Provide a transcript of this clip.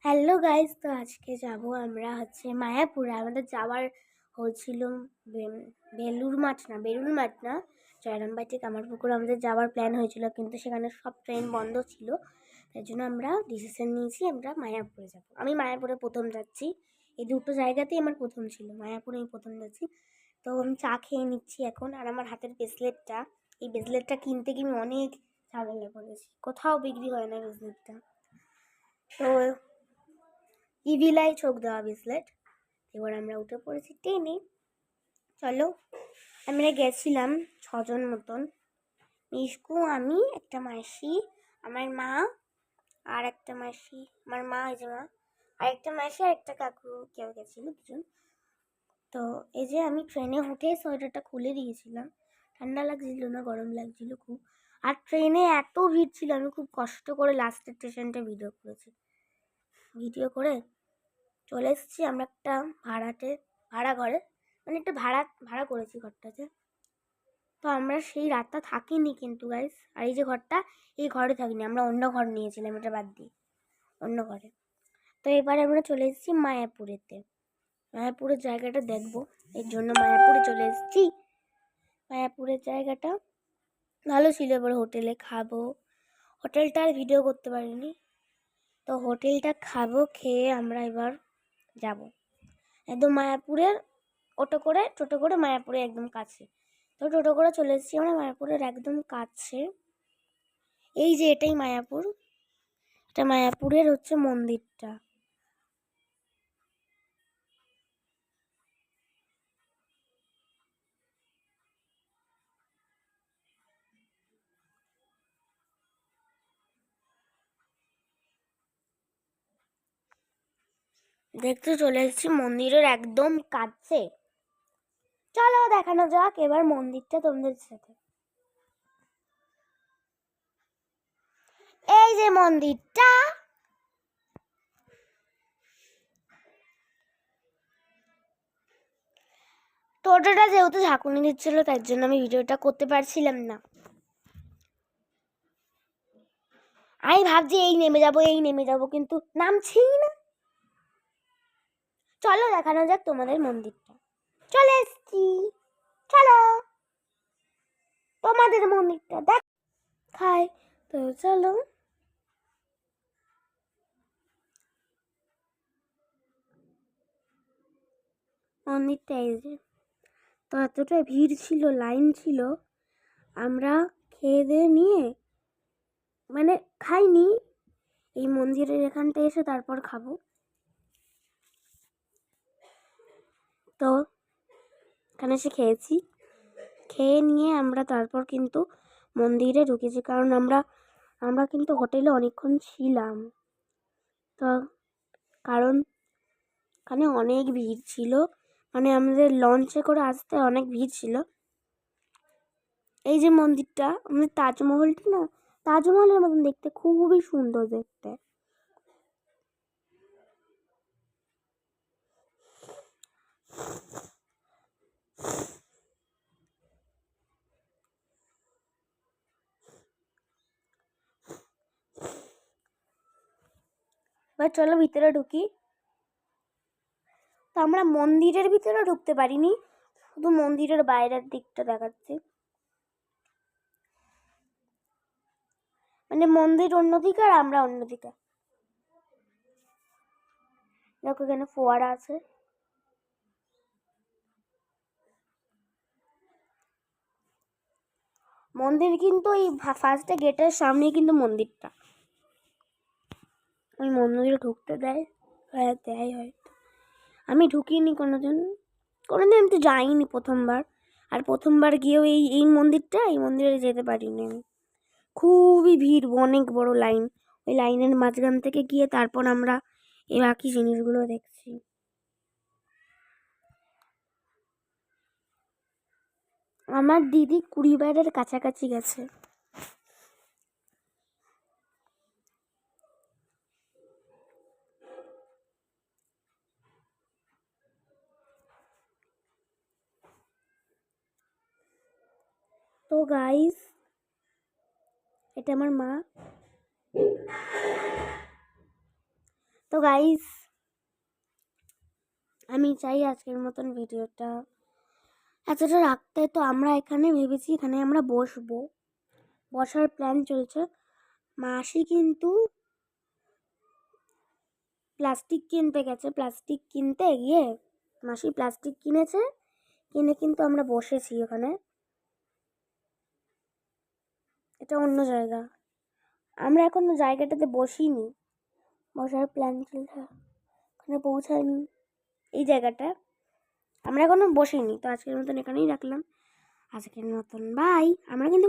Hello guys, তো আজকে যাব আমরা মায়াপুরে। আমাদের যাওয়ার হয়েছিল বেলুর মাঠ না, জয়রামবাটি থেকে কামারপুকুর আমাদের যাওয়ার প্ল্যান হয়েছিল, কিন্তু সেখানে সব ট্রেন বন্ধ ছিল। তাই জন্য আমরা ডিসিশন নিয়েছি আমরা মায়াপুরে যাব। আমি মায়াপুরে প্রথম যাচ্ছি, এই দুটো জায়গাতেই আমার প্রথম ছিল, মায়াপুরে আমি প্রথম যাচ্ছি। তো আমি চা খেয়ে নিচ্ছি এখন। আর আমার হাতের ব্রেসলেটটা, এই ব্রেসলেটটা কিনতে গিয়ে আমি অনেক ঝামেলা করেছি, কোথাও বিক্রি হয় না ব্রেসলেটটা। তো ইভিলাই চোখ দেওয়া ব্রেসলেট। এবার আমরা উঠে পড়েছি ট্রেনে। চলো, আমরা গেছিলাম 6জন মতন, মিশকু, আমি, একটা মাসি, আমার মা, আর একটা মাসি, আমার মা, এই যে মা, আর একটা মাসি আর একটা কাকু কেউ গেছিল, দুজন। তো এই যে আমি ট্রেনে উঠে সোয়েটারটা খুলে দিয়েছিলাম, ঠান্ডা লাগছিল না, গরম লাগছিল খুব। আর ট্রেনে এত ভিড় ছিল, আমি খুব কষ্ট করে লাস্টের স্টেশনটা ভিডিও করে চলে এসেছি আমরা একটা ভাড়া ঘরে, মানে একটা ভাড়া করেছি ঘরটাতে। তো আমরা সেই রাতটা থাকিনি কিন্তু গাইস। আর এই যে ঘরটা, এই ঘরে থাকিনি, আমরা অন্য ঘর নিয়েছিলাম, এটা বাদ দিই, অন্য ঘরে। তো এবারে আমরা চলে এসেছি মায়াপুরেতে, মায়াপুরের জায়গাটা দেখবো, এর জন্য মায়াপুরে চলে এসেছি। মায়াপুরের জায়গাটা ভালো ছিল। এবারে হোটেলে খাবো, হোটেলটা আর ভিডিও করতে পারিনি। তো হোটেলটা খাবো, খেয়ে আমরা এবার যাব একদম মায়াপুরের টোটো করে মায়াপুরে একদম কাছে। তো টোটো করে চলে এসেছি আমরা মায়াপুরের একদম কাছে। এই যে এটাই মায়াপুর, এটা মায়াপুরের মন্দিরটা। দেখতে চলে এসেছি মন্দিরের একদম কাছে। চলো দেখানো যাক এবার মন্দিরটা তোমাদের সাথে। এই যে মন্দিরটা, টোটোটা যেহেতু ঝাঁকুনি দিচ্ছিল তার জন্য আমি ভিডিওটা করতে পারছিলাম না। আমি ভাবছি এই নেমে যাবো, কিন্তু নামছি না। চলো দেখানো যাক তোমাদের মন্দিরটা। চলে এসছি, চলো তোমাদের মন্দিরটা দেখাই। তো চলো, মন্দিরটা এই যে। তো এতটা ভিড় ছিল, লাইন ছিল, আমরা খেয়ে দিয়ে নিয়ে, মানে খাইনি, এই মন্দিরের এখানটা এসে তারপর খাবো। তো এখানে এসে খেয়েছি, খেয়ে নিয়ে আমরা তারপর কিন্তু মন্দিরে ঢুকেছি, কারণ আমরা কিন্তু হোটেলে অনেকক্ষণ ছিলাম। তো কারণ এখানে অনেক ভিড় ছিল, মানে আমাদের লঞ্চে করে আসতে অনেক ভিড় ছিল। এই যে মন্দিরটা, আমাদের তাজমহলটা না, তাজমহলের মতন দেখতে, খুবই সুন্দর দেখতে। এবার চলো ভিতরে ঢুকি। তো আমরা মন্দিরের ভিতরে ঢুকতে পারিনি, শুধু মন্দিরের বাইরের দিকটা দেখাচ্ছি। মানে মন্দির অন্যদিকে আর আমরা অন্যদিকে। দেখো এখানে ফোয়ারা আছে। মন্দির কিন্তু এই ফার্স্টে গেটের সামনে কিন্তু মন্দিরটা। ওই মন্দিরে ঢুকতে দেয়, হ্যাঁ দেয় হয়তো, আমি ঢুকিনি কোনোদিন আমি তো যাইনি প্রথমবার। আর প্রথমবার গিয়েও এই মন্দিরে যেতে পারিনি আমি, খুবই ভিড়, অনেক বড় লাইন। ওই লাইনের মাঝখান থেকে গিয়ে তারপর আমরা এই বাকি জিনিসগুলো দেখছি। আমার দিদি 20 বারের কাছাকাছি গেছে। তো গাইস, এটা আমার মা, তো গাইস, আমি চাই আজকের মতন ভিডিওটা এতটা রাখতে। তো আমরা এখানে ভেবেছি এখানে আমরা বসবো, বসার প্ল্যান চলছে। মাসি কিন্তু প্লাস্টিক কিনতে গেছে, প্লাস্টিক কিনতে গিয়ে মাসি প্লাস্টিক কিনেছে, কিনে কিন্তু আমরা বসেছি ওখানে। এটা অন্য জায়গা, আমরা এখনো জায়গাটাতে বসিনি, বসার প্ল্যান চলছে, ওখানে পৌঁছায়নি। এই জায়গাটা আমরা এখনো বসিনি। তো আজকের মতন এখানেই রাখলাম, আজকের মতন বাই। আমরা কিন্তু